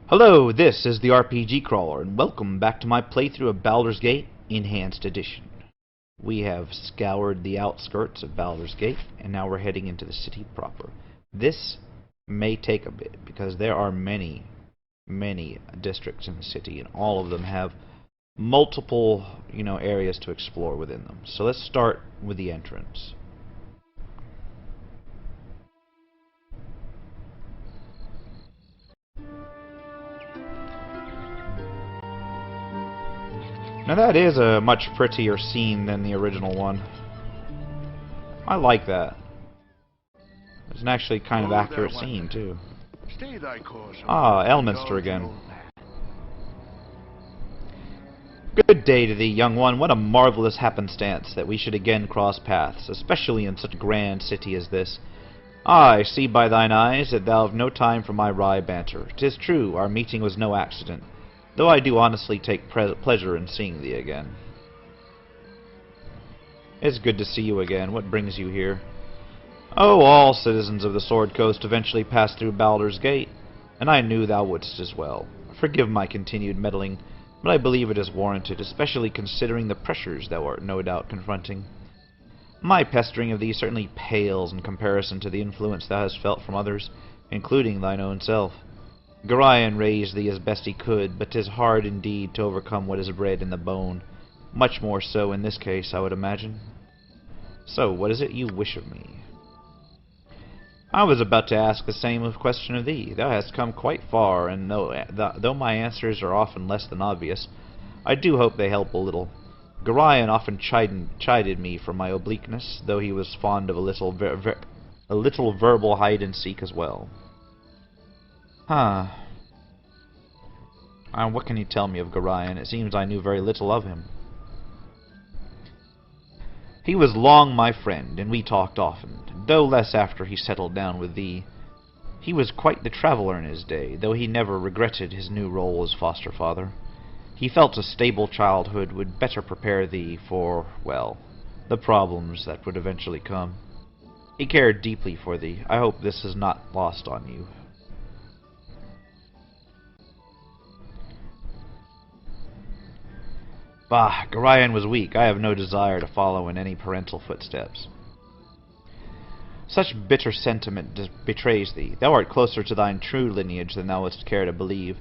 Hello, this is the RPG Crawler, and welcome back to my playthrough of Baldur's Gate Enhanced Edition. We have scoured the outskirts of Baldur's Gate, and now we're heading into the city proper. This may take a bit, because there are many districts in the city, and all of them have multiple, areas to explore within them. So let's start with the entrance. Now that is a much prettier scene than the original one. I like that. It's an actually kind of accurate scene, too. Ah, Elminster again. Good day to thee, young one. What a marvelous happenstance that we should again cross paths, especially in such a grand city as this. I see by thine eyes that thou have no time for my wry banter. 'Tis true, our meeting was no accident, though I do honestly take pleasure in seeing thee again. It's good to see you again. What brings you here? Oh, all citizens of the Sword Coast eventually pass through Baldur's Gate, and I knew thou wouldst as well. Forgive my continued meddling, but I believe it is warranted, especially considering the pressures thou art no doubt confronting. My pestering of thee certainly pales in comparison to the influence thou hast felt from others, including thine own self. Gorion raised thee as best he could, but 'tis hard indeed to overcome what is bred in the bone. Much more so in this case, I would imagine. So, what is it you wish of me? I was about to ask the same question of thee. Thou hast come quite far, and though my answers are often less than obvious, I do hope they help a little. Gorion often chided me for my obliqueness, though he was fond of a little verbal hide-and-seek as well. Huh. What can you tell me of Gorion? It seems I knew very little of him. He was long my friend, and we talked often, though less after he settled down with thee. He was quite the traveler in his day, though he never regretted his new role as foster father. He felt a stable childhood would better prepare thee for, well, the problems that would eventually come. He cared deeply for thee. I hope this is not lost on you. Bah, Gorion was weak. I have no desire to follow in any parental footsteps. Such bitter sentiment betrays thee. Thou art closer to thine true lineage than thou wouldst care to believe.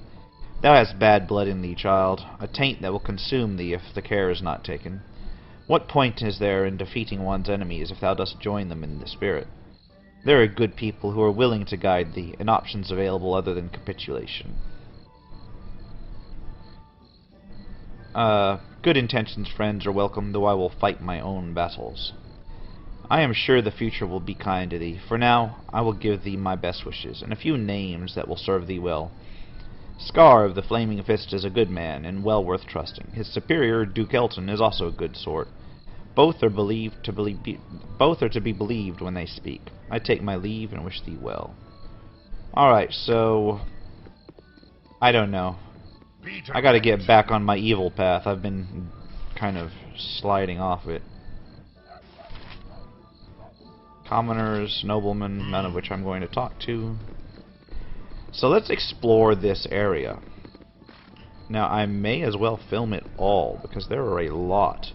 Thou hast bad blood in thee, child, a taint that will consume thee if the care is not taken. What point is there in defeating one's enemies if thou dost join them in the spirit? There are good people who are willing to guide thee, and options available other than capitulation. Good intentions, friends, are welcome, though I will fight my own battles. I am sure the future will be kind to thee. For now, I will give thee my best wishes, and a few names that will serve thee well. Scar of the Flaming Fist is a good man, and well worth trusting. His superior, Duke Elton, is also a good sort. Both are to be believed when they speak. I take my leave and wish thee well. Alright, so I don't know. I gotta get back on my evil path. I've been kind of sliding off it. Commoners, noblemen, none of which I'm going to talk to. So let's explore this area. Now, I may as well film it all, because there are a lot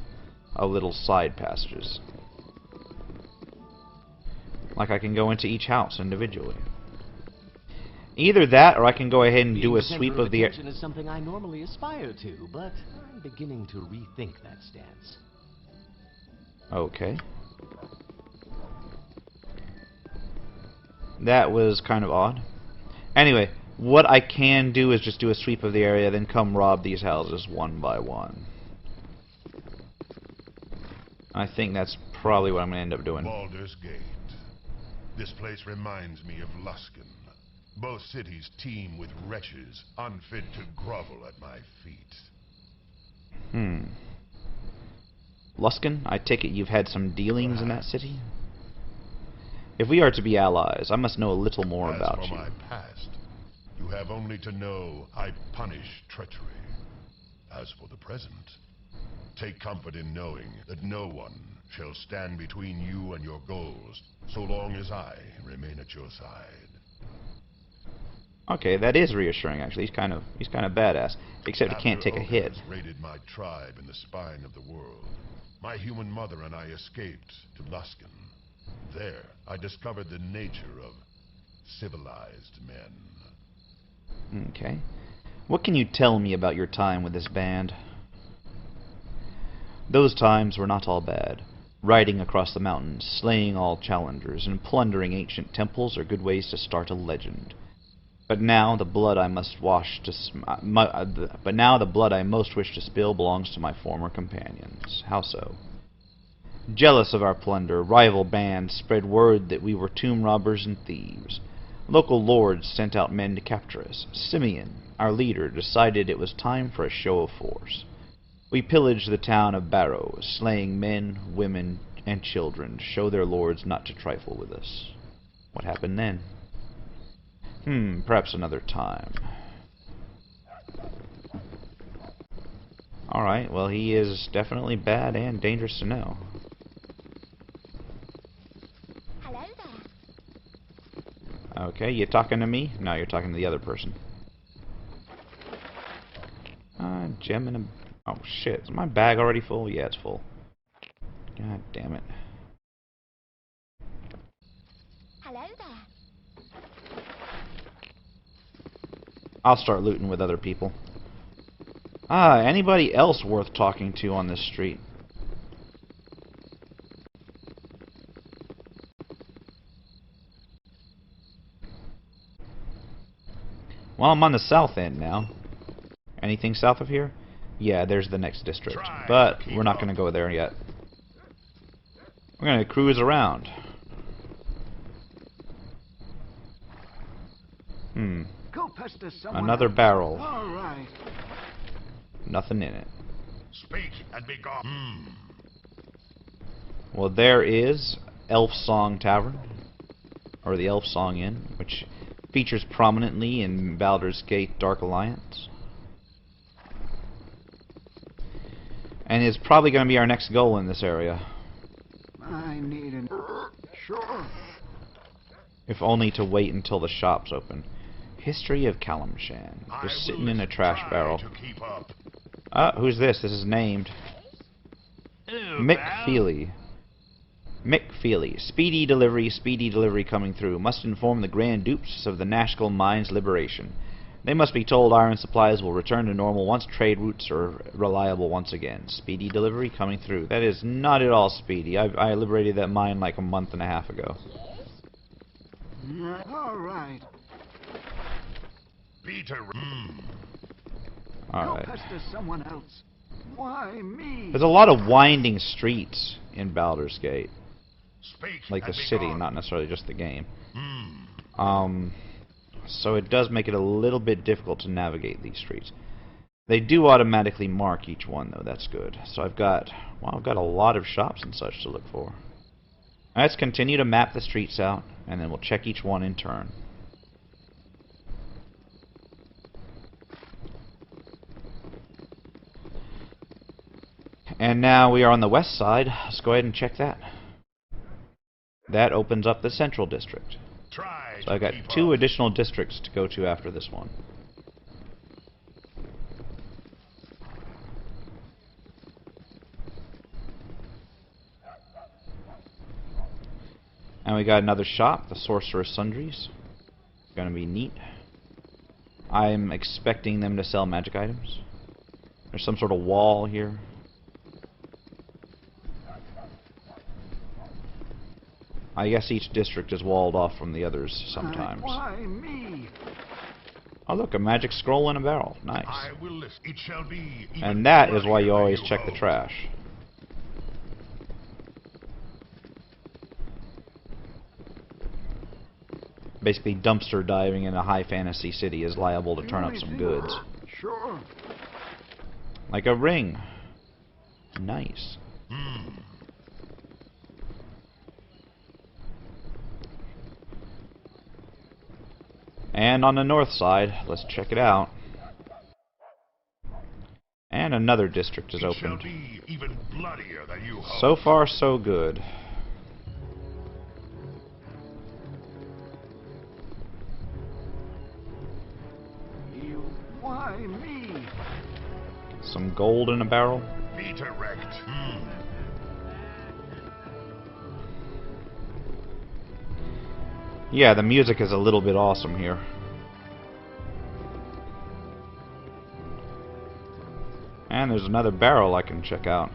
of little side passages. Like I can go into each house individually. Either that, or I can go ahead and do a sweep of the... Being is something I normally aspire to, but I'm beginning to rethink that stance. Okay. That was kind of odd. Anyway, what I can do is just do a sweep of the area, then come rob these houses one by one. I think that's probably what I'm going to end up doing. Baldur's Gate. This place reminds me of Luskan. Both cities teem with wretches unfit to grovel at my feet. Luskan, I take it you've had some dealings in that city? If we are to be allies, I must know a little more about you. As for my past, you have only to know I punish treachery. As for the present, take comfort in knowing that no one shall stand between you and your goals, so long as I remain at your side. Okay, that is reassuring actually. He's kind of badass. Except he can't take a hit. After raided my tribe in the spine of the world, my human mother and I escaped to Luskan. There, I discovered the nature of civilized men. Okay. What can you tell me about your time with this band? Those times were not all bad. Riding across the mountains, slaying all challengers, and plundering ancient temples are good ways to start a legend. But now the blood I most wish to spill belongs to my former companions. How so? Jealous of our plunder, rival bands spread word that we were tomb robbers and thieves. Local lords sent out men to capture us. Simeon, our leader, decided it was time for a show of force. We pillaged the town of Barrow, slaying men, women, and children to show their lords not to trifle with us. What happened then? Perhaps another time. Alright, well he is definitely bad and dangerous to know. Hello there. Okay, you talking to me? No, you're talking to the other person. Gem and a... Oh shit, is my bag already full? Yeah, it's full. God damn it. Hello there. I'll start looting with other people. Anybody else worth talking to on this street? Well, I'm on the south end now. Anything south of here? Yeah, there's the next district. But we're not going to go there yet. We're going to cruise around. Go pester someone Another else. barrel. All right. Nothing in it. Speak and be gone. Well, there is Elf Song Tavern, or the Elf Song Inn, which features prominently in Baldur's Gate Dark Alliance. And is probably going to be our next goal in this area. I need an... Sure. If only to wait until the shops open. History of Kalimshan. Just sitting in a trash barrel. Who's this? This is named Mick Feely. Mick Feely. Speedy delivery coming through. Must inform the Grand Dukes of the Nashkel Mine's liberation. They must be told iron supplies will return to normal once trade routes are reliable once again. Speedy delivery coming through. That is not at all speedy. I liberated that mine like a month and a half ago. All right. Peter. Alright. Go pester someone else. Why me? There's a lot of winding streets in Baldur's Gate. Speak Like the and be city, gone. not necessarily just the game. So it does make it a little bit difficult to navigate these streets. They do automatically mark each one, though. That's good. So I've got a lot of shops and such to look for. Let's continue to map the streets out, and then we'll check each one in turn. And now we are on the west side. Let's go ahead and check that. That opens up the central district. So I've got 2 additional districts to go to after this one. And we got another shop, the Sorcerer's Sundries. Gonna be neat. I'm expecting them to sell magic items. There's some sort of wall here. I guess each district is walled off from the others sometimes. Why me? Oh look, a magic scroll in a barrel. Nice. I will listen. It shall be. And that is why you always check the trash. Basically, dumpster diving in a high fantasy city is liable to turn up some goods. Sure. Like a ring. Nice. And on the north side, let's check it out. And another district is It shall opened. be even bloodier than you hope. So far, so good. Why me? Some gold in a barrel. Be direct. Yeah, the music is a little bit awesome here. And there's another barrel I can check out.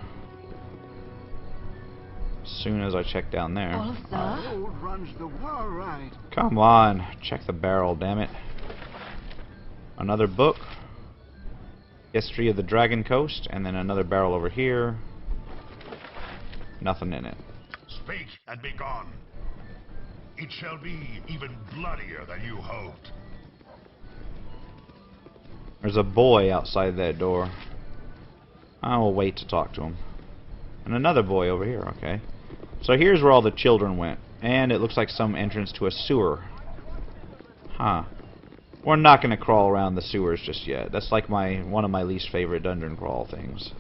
As soon as I check down there. Gold runs the war right. Come on, check the barrel, damn it. Another book. History of the Dragon Coast, and then another barrel over here. Nothing in it. Speak and be gone. It shall be even bloodier than you hoped. There's a boy outside that door. I will wait to talk to him. And another boy over here, okay. So here's where all the children went. And it looks like some entrance to a sewer. Huh. We're not going to crawl around the sewers just yet. That's like one of my least favorite dungeon crawl things.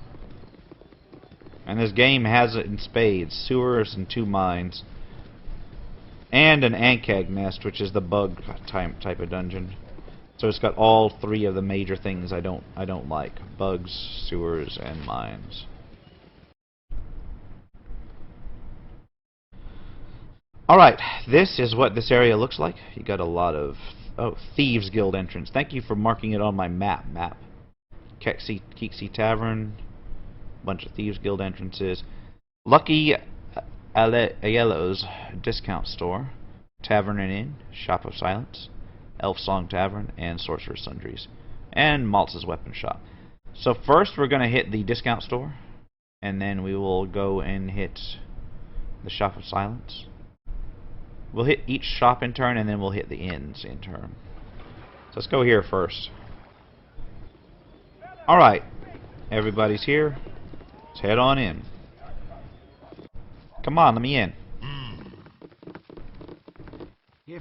And this game has it in spades. Sewers and 2 mines. And an ankeg nest, which is the bug type of dungeon. So it's got all 3 of the major things I don't like. Bugs, sewers, and mines. Alright, this is what this area looks like. You got a lot of... Oh, Thieves Guild entrance. Thank you for marking it on my map. Keeksy Tavern. Bunch of Thieves Guild entrances. Lucky Aiello's discount store. Tavern and Inn. Shop of Silence. Elf Song Tavern. And Sorcerer's Sundries. And Maltz's Weapon Shop. So first we're going to hit the discount store. And then we will go and hit the Shop of Silence. We'll hit each shop in turn, and then we'll hit the inns in turn. So let's go here first. Alright. Everybody's here. Let's head on in. Come on, let me in.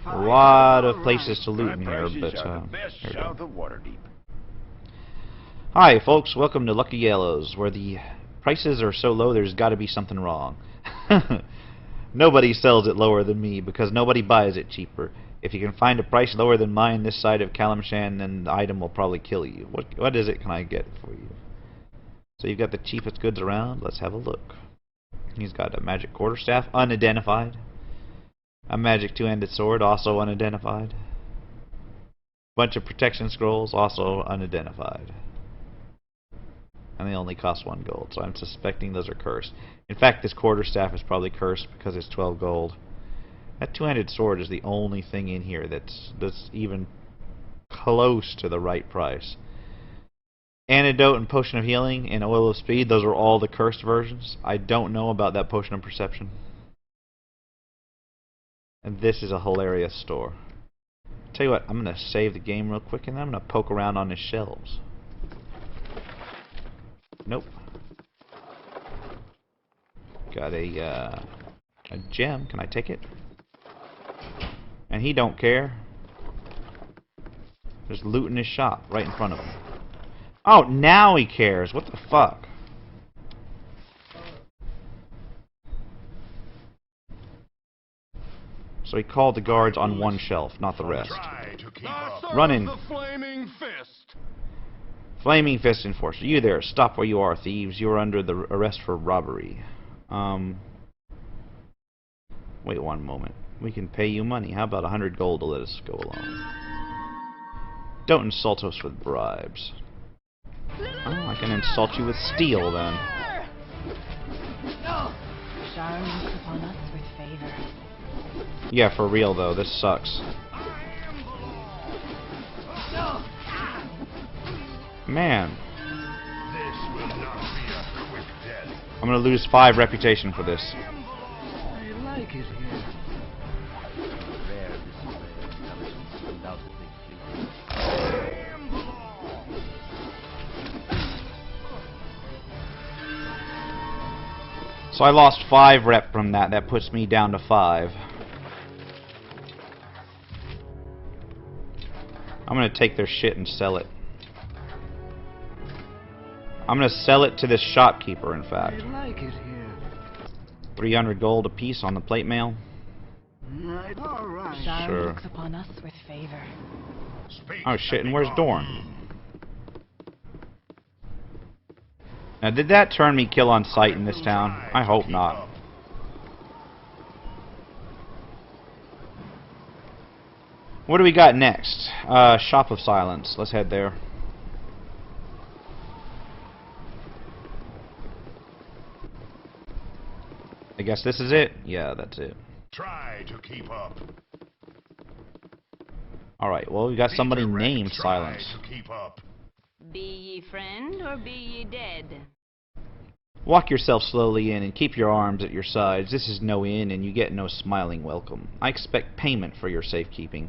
A lot of places to loot in here, but here we go. Hi folks, welcome to Lucky Yellow's, where the prices are so low there's got to be something wrong. Nobody sells it lower than me, because nobody buys it cheaper. If you can find a price lower than mine this side of Kalimshan, then the item will probably kill you. What is it can I get for you? So you've got the cheapest goods around. Let's have a look. He's got a magic quarterstaff, unidentified. A magic 2-handed sword, also unidentified. Bunch of protection scrolls, also unidentified. And they only cost 1 gold, so I'm suspecting those are cursed. In fact, this quarterstaff is probably cursed because it's 12 gold. That 2-handed sword is the only thing in here that's even close to the right price. Antidote and Potion of Healing and Oil of Speed, those are all the cursed versions. I don't know about that Potion of Perception. And this is a hilarious store. Tell you what, I'm going to save the game real quick and then I'm going to poke around on his shelves. Nope. Got a gem. Can I take it? And he don't care. Just looting his shop right in front of him. Oh, now he cares. What the fuck? So he called the guards on one shelf, not the rest. Running. Flaming Fist. Flaming Fist Enforcer. You there. Stop where you are, thieves. You are under the arrest for robbery. Wait one moment. We can pay you money. How about 100 gold to let us go along? Don't insult us with bribes. Oh, I can insult you with steel then. Shar looks upon us with favor. Yeah, for real though. This sucks. Man. This will not be a quick death. I'm gonna lose 5 reputation for this. I like it here. Rare display of intelligence, undoubtedly fleeting. So I lost 5 rep from that. That puts me down to 5. I'm gonna take their shit and sell it. I'm gonna sell it to this shopkeeper, in fact. I like it here. 300 gold apiece on the plate mail. All right. Shar Sure. looks upon us with favor. Speak Oh shit, and and be where's gone. Dorn? Now, did that turn me kill on sight in this town? I hope not. What do we got next? Shop of Silence. Let's head there. I guess this is it? Yeah, that's it. Try to keep up. Alright, well, we got somebody named Silence. Try to keep up. Be ye friend or be ye dead? Walk yourself slowly in and keep your arms at your sides. This is no inn and you get no smiling welcome. I expect payment for your safekeeping.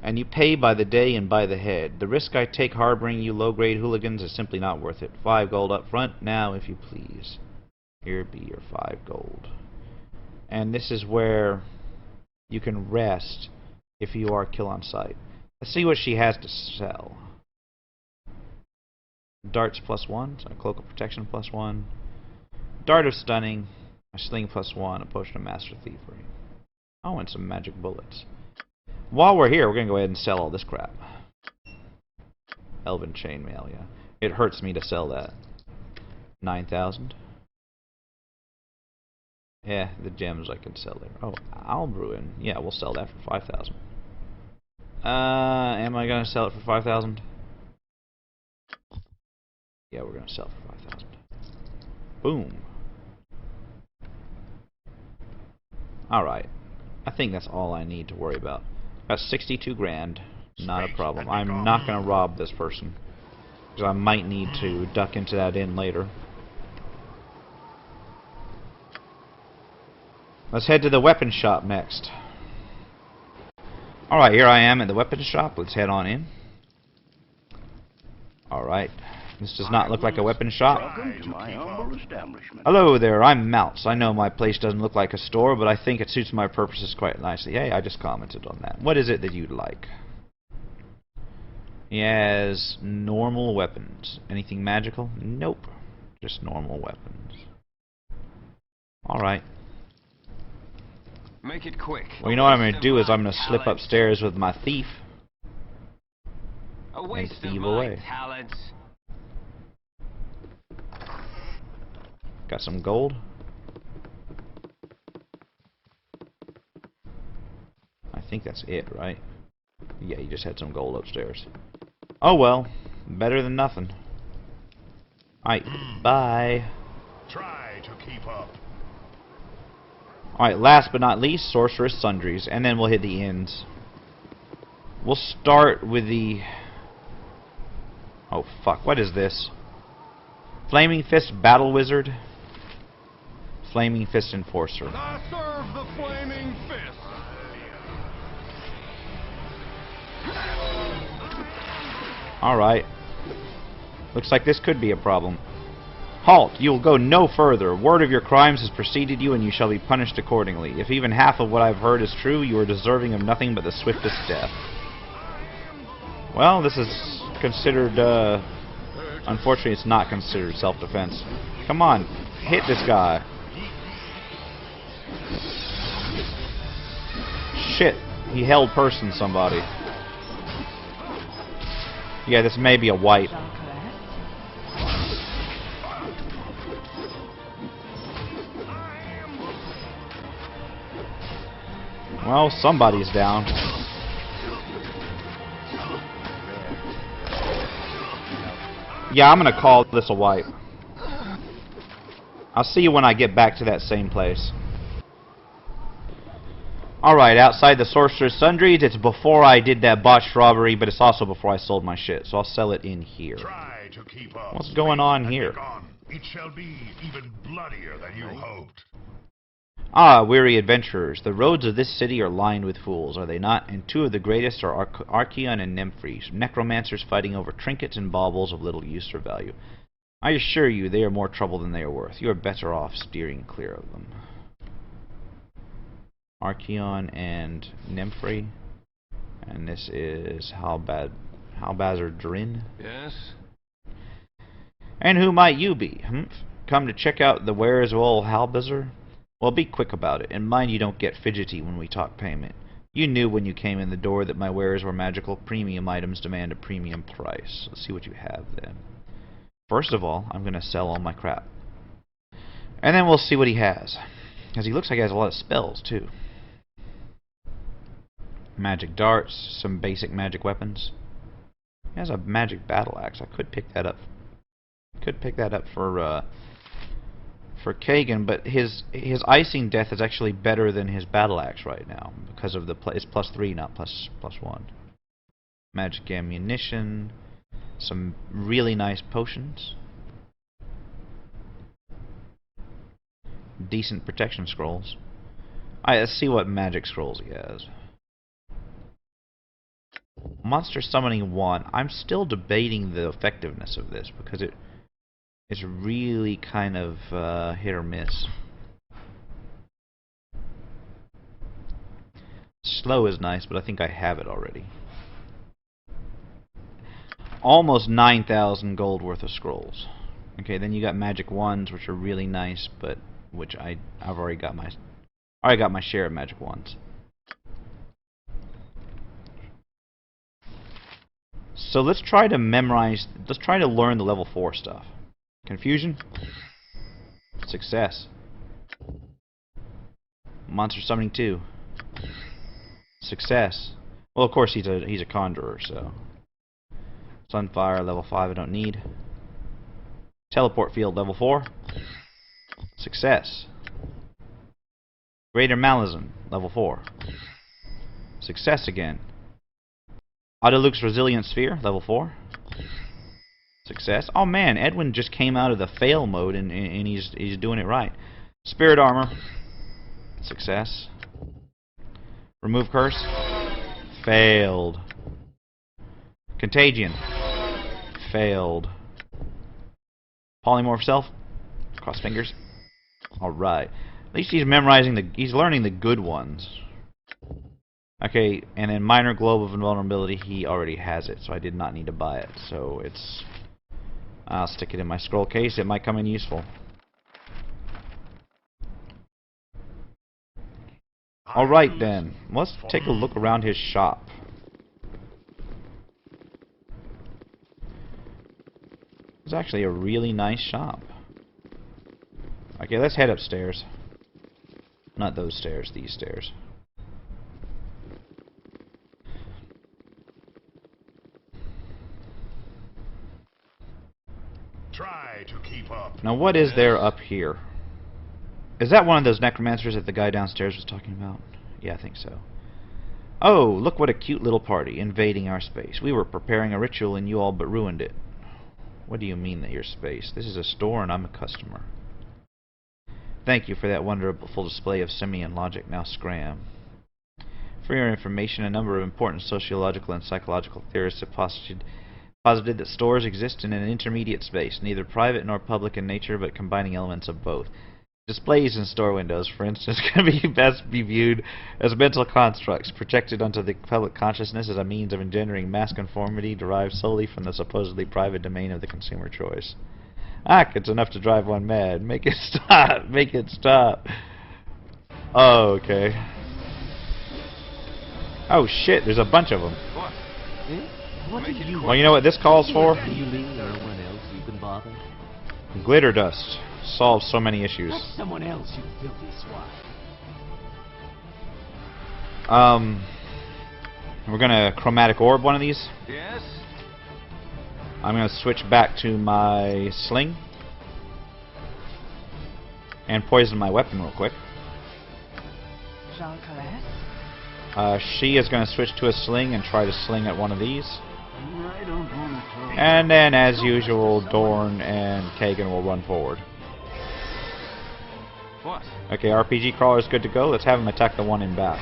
And you pay by the day and by the head. The risk I take harboring you low-grade hooligans is simply not worth it. 5 gold up front, now if you please. Here be your 5 gold. And this is where you can rest if you are kill on sight. Let's see what she has to sell. Darts +1, so a cloak of protection +1. Dart of stunning, a sling +1, a potion of master thievery. Oh, and some magic bullets. While we're here, we're going to go ahead and sell all this crap. Elven chainmail, yeah. It hurts me to sell that. 9,000. Yeah, the gems I can sell there. Oh, Albruin. Yeah, we'll sell that for 5,000. Am I going to sell it for 5,000? Yeah, we're going to sell it for 5,000. Boom. Alright. I think that's all I need to worry about. Got 62 grand. Not a problem. I'm not going to rob this person. Because I might need to duck into that inn later. Let's head to the weapon shop next. Alright, here I am at the weapon shop. Let's head on in. Alright. This does not look like a weapon shop. Welcome to my humble establishment. Hello there, I'm Mouse. I know my place doesn't look like a store, but I think it suits my purposes quite nicely. Hey, I just commented on that. What is it that you'd like? He has normal weapons. Anything magical? Nope. Just normal weapons. Alright. Make it quick. Well, you know what I'm going to do is I'm going to slip upstairs with my thief A and waste of thieve my away. talents. Got some gold. I think that's it, right? Yeah, you just had some gold upstairs. Oh well, better than nothing. Alright, bye. Try to keep up. Alright, last but not least, Sorceress Sundries, and then we'll hit the inns. We'll start with the... Oh fuck, what is this? Flaming Fist Battle Wizard. Flaming Fist Enforcer. I serve the flaming fist. Alright. Looks like this could be a problem. Halt! You will go no further. Word of your crimes has preceded you, and you shall be punished accordingly. If even half of what I've heard is true, you are deserving of nothing but the swiftest death. Well, this is considered, unfortunately, it's not considered self-defense. Come on, hit this guy. Shit, he held person somebody. Yeah, this may be a wipe. Well, somebody's down. Yeah, I'm gonna call this a wipe. I'll see you when I get back to that same place. Alright, outside the Sorcerer's Sundries, it's before I did that botched robbery, but it's also before I sold my shit, so I'll sell it in here. Try to keep up. What's going on here? It shall be even bloodier than you hoped. Ah, weary adventurers, the roads of this city are lined with fools, are they not? And two of the greatest are Archeon and Nymphrys, necromancers fighting over trinkets and baubles of little use or value. I assure you, they are more trouble than they are worth. You are better off steering clear of them. Archeon and Nymphy. And this is Halbazar Drin. Yes? And who might you be? Come to check out the wares of old Halbazar? Well, be quick about it, and mind you don't get fidgety when we talk payment. You knew when you came in the door that my wares were magical. Premium items demand a premium price. Let's see what you have then. First of all, I'm going to sell all my crap. And then we'll see what he has. Because he looks like he has a lot of spells, too. Magic darts, some basic magic weapons. He has a magic battle axe. I could pick that up. Could pick that up for Kagan, but his icing death is actually better than his battle axe right now because of it's +3, not +1. Magic ammunition, some really nice potions, decent protection scrolls. Alright, let's see what magic scrolls he has. Monster summoning 1. I'm still debating the effectiveness of this because it's really kind of hit or miss. Slow is nice, but I think I have it already. Almost 9,000 gold worth of scrolls. Okay, then you got magic wands, which are really nice, but which I've already got my share of magic wands. So let's try to learn the level 4 stuff. Confusion. Success. Monster summoning 2. Success. Well, of course he's a conjurer, so. Sunfire level 5 I don't need. Teleport field level 4. Success. Greater Malism level 4. Success again. Autoluke's Resilient Sphere level 4. Success. Oh man, Edwin just came out of the fail mode and he's doing it right. Spirit Armor. Success. Remove Curse. Failed. Contagion. Failed. Polymorph Self. Cross fingers. Alright. At least he's learning the good ones. Okay, and then Minor Globe of Invulnerability, he already has it, so I did not need to buy it. So I'll stick it in my scroll case. It might come in useful. Alright then, let's take a look around his shop. It's actually a really nice shop. Okay, let's head upstairs. Not those stairs, these stairs. Try to keep up. Now what is there up here? Is that one of those necromancers that the guy downstairs was talking about? Yeah, I think so. Oh, look what a cute little party invading our space. We were preparing a ritual and you all but ruined it. What do you mean that your space? This is a store and I'm a customer. Thank you for that wonderful display of simian logic. Now scram. For your information, a number of important sociological and psychological theorists have posited that stores exist in an intermediate space, neither private nor public in nature, but combining elements of both. Displays in store windows, for instance, can best be viewed as mental constructs projected onto the public consciousness as a means of engendering mass conformity derived solely from the supposedly private domain of the consumer choice. It's enough to drive one mad. Make it stop. Make it stop. Oh, okay. Oh shit, there's a bunch of them. What? What do you Well, you know what this calls for? Do you mean no one else you can bother? Glitter dust. Solves so many issues. That's someone else, you filthy swine. We're gonna chromatic orb one of these. Yes? I'm gonna switch back to my sling and poison my weapon real quick. Jean Caresse? She is gonna switch to a sling and try to sling at one of these. I don't want to talk. And then, as usual, Dorn and Kagan will run forward. What? Okay, RPG crawler's good to go. Let's have him attack the one in back.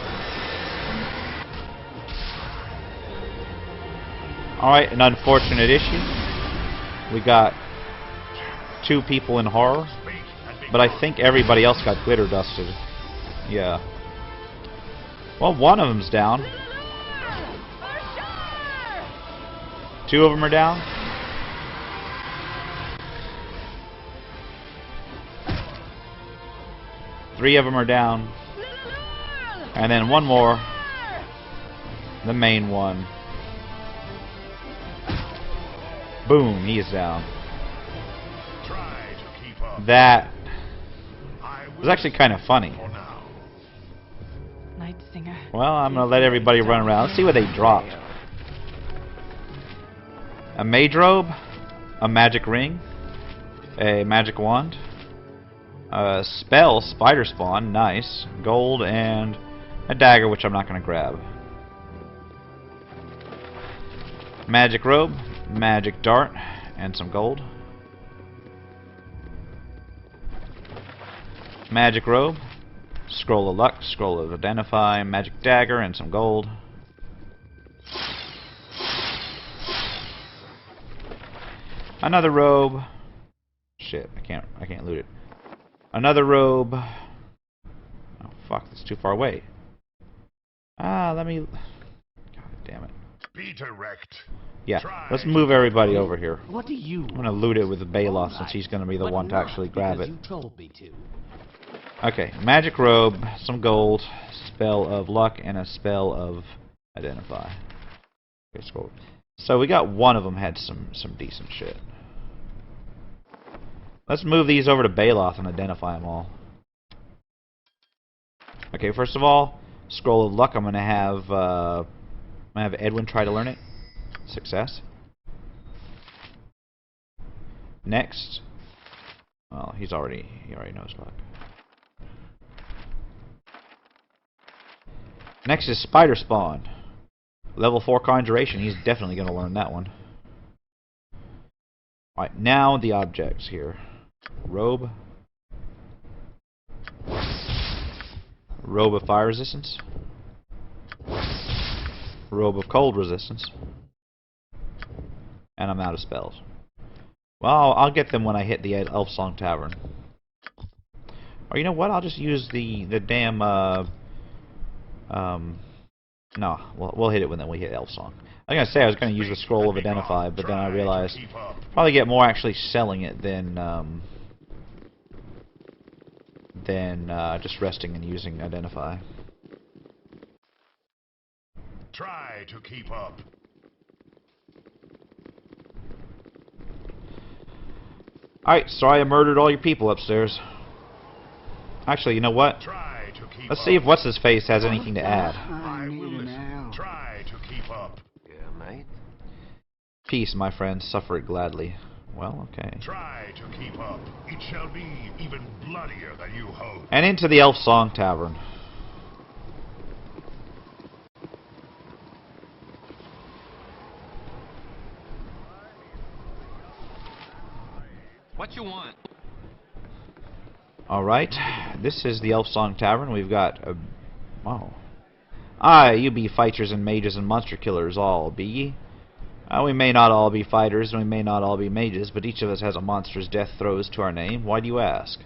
Alright, an unfortunate issue. We got 2 people in horror, but I think everybody else got glitter dusted. Yeah. Well, one of them's down. 2 of them are down. Three of them are down. And then one more. The main one. Boom, he is down. That I was actually kind of funny. for now. Night Singer. Well, I'm gonna let everybody run around. Let's see what they dropped. A mage robe, a magic ring, a magic wand, a spell, spider spawn, nice, gold, and a dagger, which I'm not gonna grab. Magic robe, magic dart, and some gold. Magic robe, scroll of luck, scroll of identify, magic dagger, and some gold. Another robe. Shit, I can't loot it. Another robe. Oh fuck, that's too far away. Let me. God damn it. Be direct. Yeah, Try let's move everybody over here. What do you I'm gonna loot it with Baloth since he's gonna be the one to actually grab it. You told me to. Okay, magic robe, some gold, spell of luck, and a spell of identify. Okay, scroll. So we got one of them had some decent shit. Let's move these over to Baloth and identify them all. Okay, first of all, scroll of luck. I'm gonna have Edwin try to learn it. Success. Next, well, he already knows luck. Next is Spider Spawn. Level 4 Conjuration. He's definitely going to learn that one. Alright, now the objects here. Robe. Robe of Fire Resistance. Robe of Cold Resistance. And I'm out of spells. Well, I'll get them when I hit the Elf Song Tavern. Or you know what? I'll just use the damn no, we'll hit it when we hit Elf Song. I was gonna say I was gonna use the scroll of identify, but then I realized probably get more actually selling it than just resting and using identify. Try to keep up. Alright, sorry I murdered all your people upstairs. Actually, you know what? Try to keep Let's up. see if what's his face has anything to add. I will listen. Try to keep up. Yeah, mate. Peace, my friends, suffer it gladly. Well, okay. Try to keep up. It shall be even bloodier than you hope. And into the Elf Song Tavern. What you want? Alright, this is the Elf Song Tavern. We've got a... wow. Aye, you be fighters and mages and monster killers all, be ye? We may not all be fighters and we may not all be mages, but each of us has a monster's death throes to our name. Why do you ask?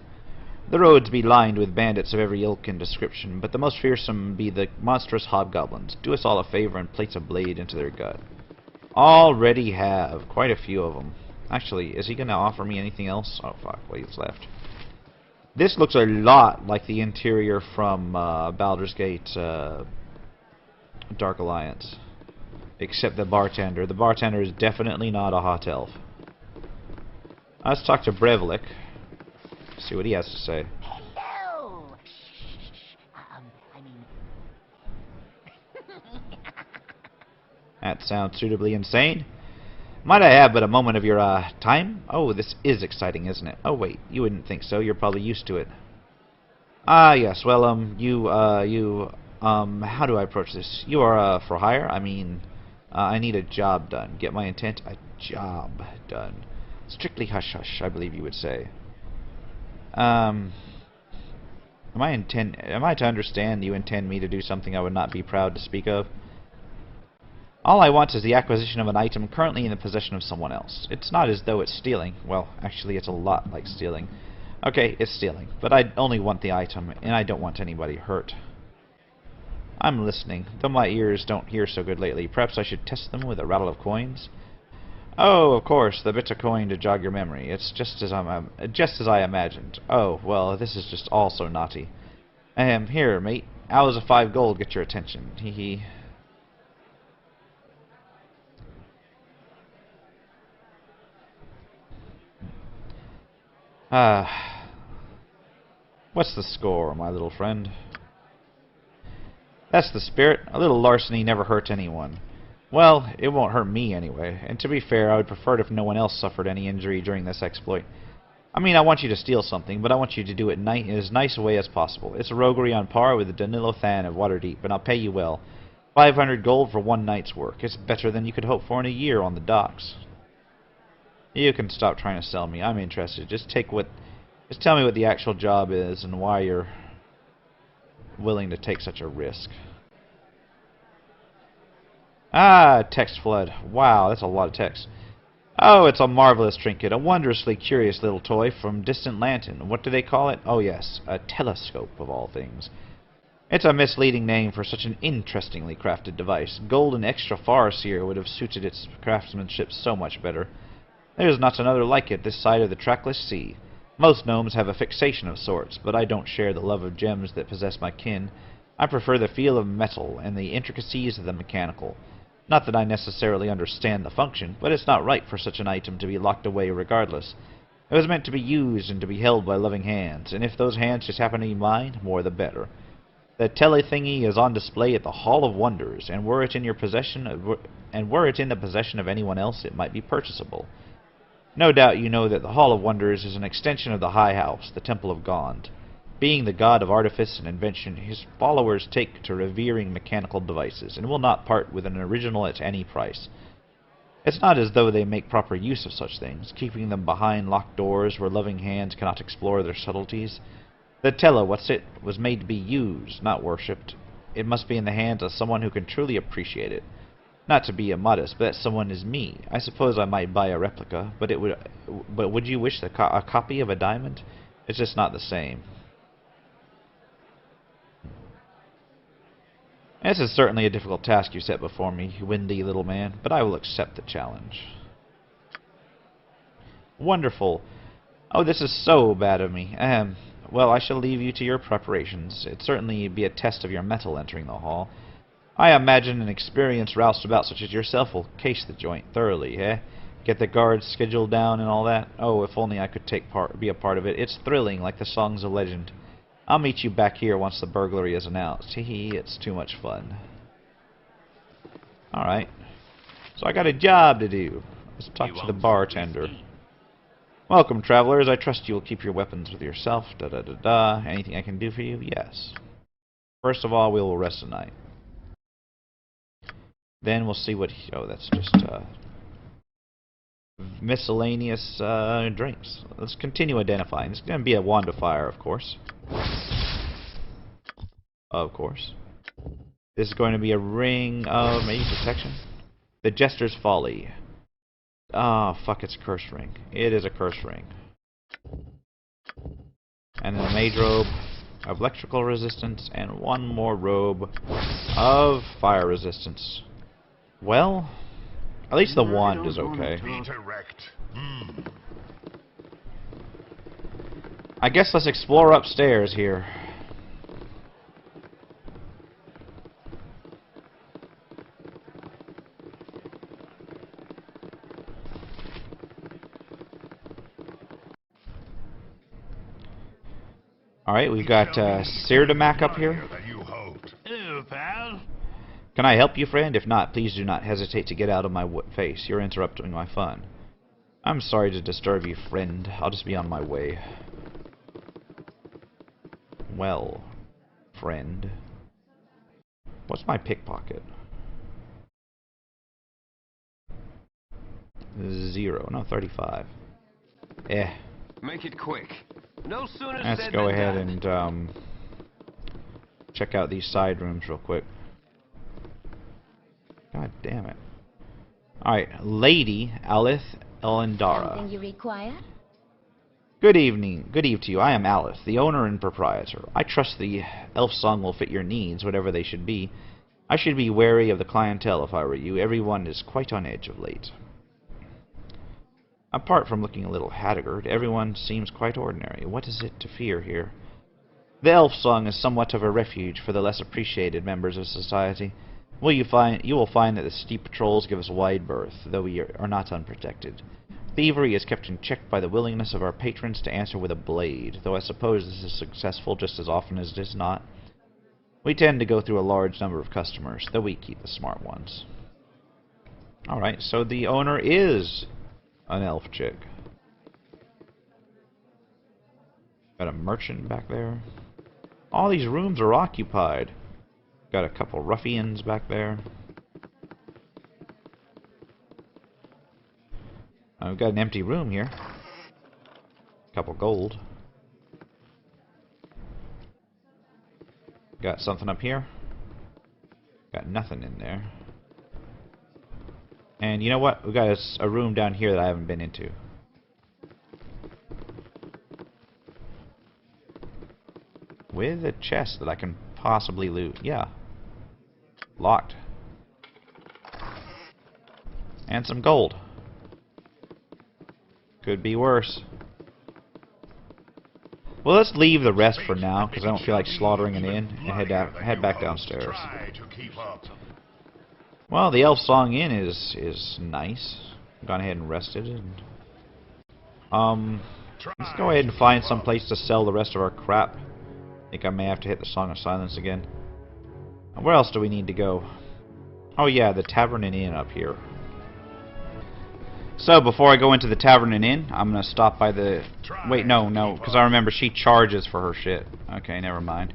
The roads be lined with bandits of every ilk and description, but the most fearsome be the monstrous hobgoblins. Do us all a favor and place a blade into their gut. Already have. Quite a few of them. Actually, is he going to offer me anything else? Oh, fuck. What's left? This looks a lot like the interior from Baldur's Gate Dark Alliance. Except the bartender. The bartender is definitely not a hot elf. Let's talk to Brevlik. See what he has to say. Hello. I mean. That sounds suitably insane. Might I have but a moment of your time? Oh, this is exciting, isn't it? Oh wait, you wouldn't think so. You're probably used to it. Ah, yes. Well, how do I approach this? You are for hire? I mean, I need a job done. Get my intent? A job done. Strictly hush hush, I believe you would say. Am I to understand you intend me to do something I would not be proud to speak of? All I want is the acquisition of an item currently in the possession of someone else. It's not as though it's stealing. Well, actually, it's a lot like stealing. Okay, it's stealing, but I only want the item, and I don't want anybody hurt. I'm listening, though my ears don't hear so good lately. Perhaps I should test them with a rattle of coins? Oh, of course, the bits of coin to jog your memory. It's just as I imagined. Oh, well, this is just all so naughty. Here, mate. Hours of 5 gold get your attention. Hee hee. Ah, what's the score, my little friend? That's the spirit. A little larceny never hurt anyone. Well, it won't hurt me anyway, and to be fair, I would prefer it if no one else suffered any injury during this exploit. I mean, I want you to steal something, but I want you to do it in as nice a way as possible. It's a roguery on par with the Danilo Than of Waterdeep, and I'll pay you well. 500 gold for one night's work. It's better than you could hope for in a year on the docks. You can stop trying to sell me. I'm interested. Just tell me what the actual job is and why you're willing to take such a risk. Ah, text flood. Wow, that's a lot of text. Oh, it's a marvelous trinket, a wondrously curious little toy from distant Lantern. What do they call it? Oh yes, a telescope of all things. It's a misleading name for such an interestingly crafted device. Gold and extra farseer would have suited its craftsmanship so much better. There is not another like it this side of the trackless sea. Most gnomes have a fixation of sorts, but I don't share the love of gems that possess my kin. I prefer the feel of metal and the intricacies of the mechanical. Not that I necessarily understand the function, but it's not right for such an item to be locked away regardless. It was meant to be used and to be held by loving hands, and if those hands just happen to be mine, more the better. The tele-thingy is on display at the Hall of Wonders, and were it in the possession of anyone else, it might be purchasable. No doubt you know that the Hall of Wonders is an extension of the High House, the Temple of Gond. Being the god of artifice and invention, his followers take to revering mechanical devices, and will not part with an original at any price. It's not as though they make proper use of such things, keeping them behind locked doors where loving hands cannot explore their subtleties. The Tella, was made to be used, not worshipped. It must be in the hands of someone who can truly appreciate it. Not to be immodest, but that someone is me. I suppose I might buy a replica, but would you wish a copy of a diamond? It's just not the same. This is certainly a difficult task you set before me, windy little man, but I will accept the challenge. Wonderful. Oh, this is so bad of me. Well, I shall leave you to your preparations. It'd certainly be a test of your mettle entering the hall. I imagine an experienced roustabout such as yourself will case the joint thoroughly, eh? Get the guards scheduled down and all that? Oh, if only I could be a part of it. It's thrilling, like the songs of legend. I'll meet you back here once the burglary is announced. Hee, it's too much fun. Alright. So I got a job to do. Let's talk to the bartender. Welcome, travelers. I trust you will keep your weapons with yourself. Da-da-da-da. Anything I can do for you? Yes. First of all, we will rest tonight. Then we'll see what... oh, that's just miscellaneous drinks. Let's continue identifying. This is going to be a wand of fire, of course. Of course. This is going to be a ring of maybe protection. The Jester's Folly. Ah, oh, fuck, it's a curse ring. It is a curse ring. And then a mage robe of electrical resistance, and one more robe of fire resistance. Well, at least the wand is okay. I guess let's explore upstairs here. Alright, we've got Sirdamak up here. Hello, pal. Can I help you, friend? If not, please do not hesitate to get out of my face. You're interrupting my fun. I'm sorry to disturb you, friend. I'll just be on my way. Well, friend. What's my pickpocket? 0. No, 35. Eh. Make it quick. No sooner Let's go ahead and check out these side rooms real quick. God damn it. Alright, Lady Alith Elendara. Something you require? Good evening. Good eve to you. I am Alith, the owner and proprietor. I trust the elf song will fit your needs, whatever they should be. I should be wary of the clientele if I were you. Everyone is quite on edge of late. Apart from looking a little haggard, everyone seems quite ordinary. What is it to fear here? The elf song is somewhat of a refuge for the less appreciated members of society. You will find that the steep patrols give us wide berth, though we are not unprotected. Thievery is kept in check by the willingness of our patrons to answer with a blade, though I suppose this is successful just as often as it is not. We tend to go through a large number of customers, though we keep the smart ones. Alright, so the owner is an elf chick. Got a merchant back there. All these rooms are occupied. Got a couple ruffians back there. We've got an empty room here. Couple gold. Got something up here. Got nothing in there. And you know what? We've got a room down here that I haven't been into. With a chest that I can possibly loot. Yeah. Locked. And some gold. Could be worse. Well, let's leave the rest for now, because I don't feel like slaughtering an inn, and head back downstairs. Well, the Elf Song Inn is nice. Gone ahead and rested. And, let's go ahead and find some place to sell the rest of our crap. I think I may have to hit the Song of Silence again. Where else do we need to go? Oh yeah, the Tavern and Inn up here. So, before I go into the Tavern and Inn, I'm going to stop by the... Wait, no, because I remember she charges for her shit. Okay, never mind.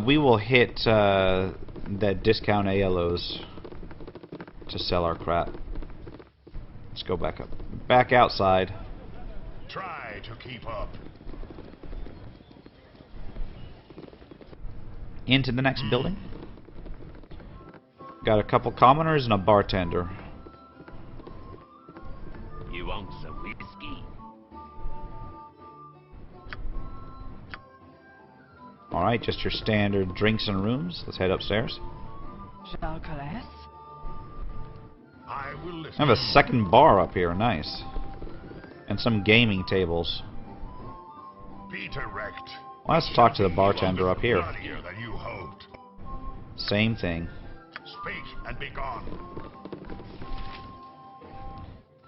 We will hit that discount ALOs to sell our crap. Let's go back up. Back outside. Try to keep up. Into the next building. Got a couple commoners and a bartender. You want some whiskey? Alright, just your standard drinks and rooms. Let's head upstairs. Jalcales? I will listen. I have a second bar up here, nice. And some gaming tables. Be direct. Well, let's talk to the bartender up here. Bloodier than you hoped. Same thing. Speak and be gone.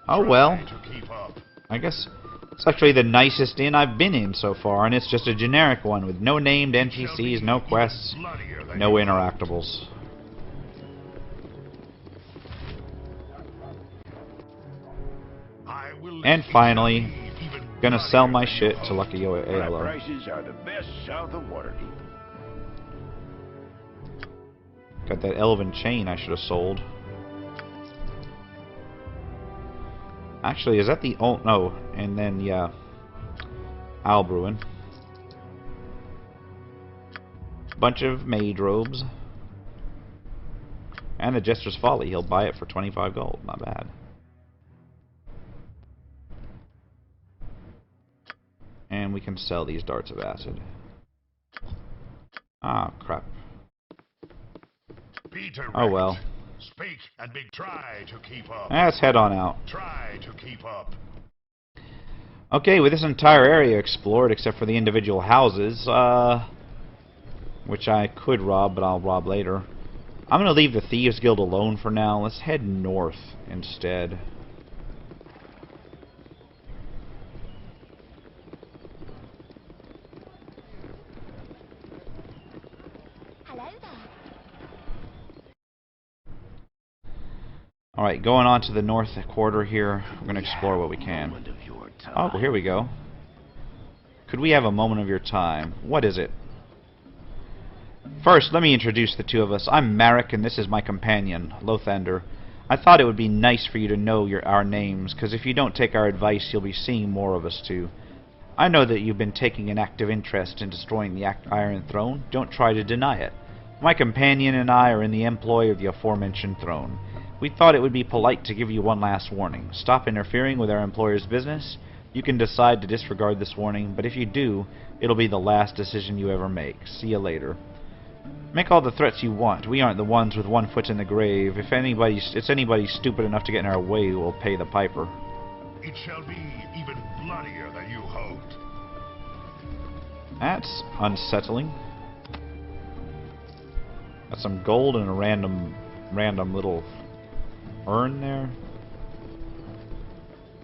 Oh well. Try to keep up. I guess it's actually the nicest inn I've been in so far, and it's just a generic one with no named NPCs, no quests, no interactables. I will And listen. finally, Even gonna sell my bloodier than shit you to hoped. Lucky ALO. Prices are the best south of Waterdeep. Got that elven chain I should have sold. Actually, is that the... Oh, no. And then, yeah. Albruin. Bunch of mage robes. And the Jester's Folly. He'll buy it for 25 gold. Not bad. And we can sell these darts of acid. Ah, crap. Be direct. Oh well. Speak and be try to keep up. Let's head on out. Try to keep up. Okay, with this entire area explored except for the individual houses, which I could rob, but I'll rob later. I'm going to leave the Thieves Guild alone for now. Let's head north instead. Hello there. Alright, going on to the north quarter here. We're going to explore what we can. Moment of your time. Oh, well, here we go. Could we have a moment of your time? What is it? First, let me introduce the two of us. I'm Marek, and this is my companion, Lothander. I thought it would be nice for you to know our names, because if you don't take our advice, you'll be seeing more of us too. I know that you've been taking an active interest in destroying the Iron Throne. Don't try to deny it. My companion and I are in the employ of the aforementioned throne. We thought it would be polite to give you one last warning. Stop interfering with our employer's business. You can decide to disregard this warning, but if you do, it'll be the last decision you ever make. See you later. Make all the threats you want. We aren't the ones with one foot in the grave. If anybody stupid enough to get in our way, we'll pay the piper. It shall be even bloodier than you hoped. That's unsettling. Got some gold and a random little urn there.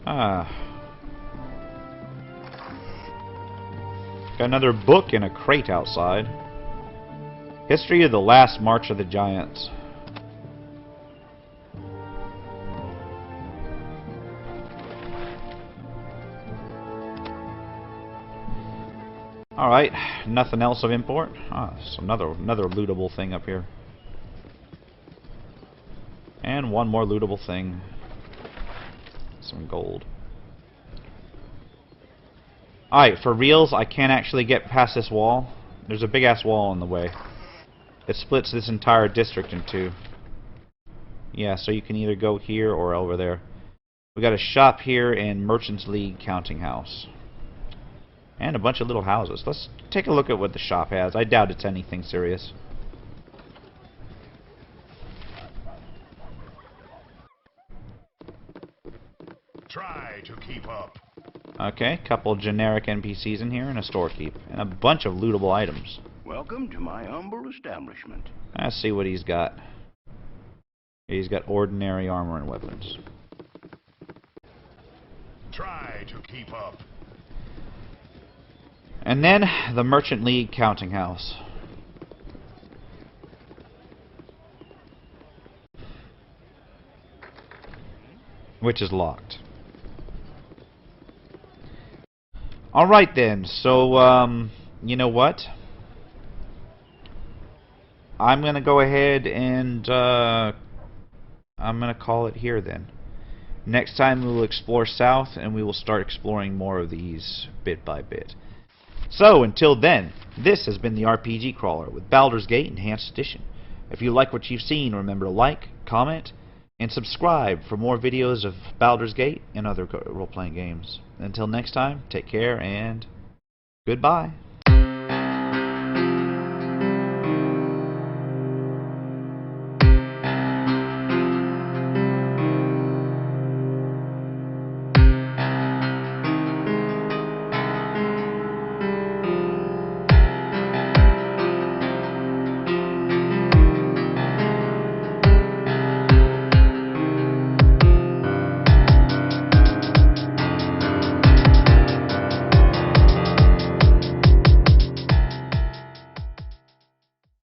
Ah. Got another book in a crate outside. History of the Last March of the Giants. Alright, nothing else of import. Ah, so another lootable thing up here. And one more lootable thing. Some gold. Alright, for reals, I can't actually get past this wall. There's a big ass wall in the way. It splits this entire district in two. Yeah, so you can either go here or over there. We got a shop here and Merchants League counting house. And a bunch of little houses. Let's take a look at what the shop has. I doubt it's anything serious. Try to keep up. Okay, couple generic NPCs in here and a storekeep. And a bunch of lootable items. Welcome to my humble establishment. Let's see what he's got. He's got ordinary armor and weapons. Try to keep up. And then the Merchant League counting house. Which is locked. Alright then, so you know what? I'm gonna go ahead and I'm gonna call it here then. Next time we will explore south and we will start exploring more of these bit by bit. So until then, this has been the RPG Crawler with Baldur's Gate Enhanced Edition. If you like what you've seen, remember to like, comment, and subscribe for more videos of Baldur's Gate and other role-playing games. Until next time, take care and goodbye.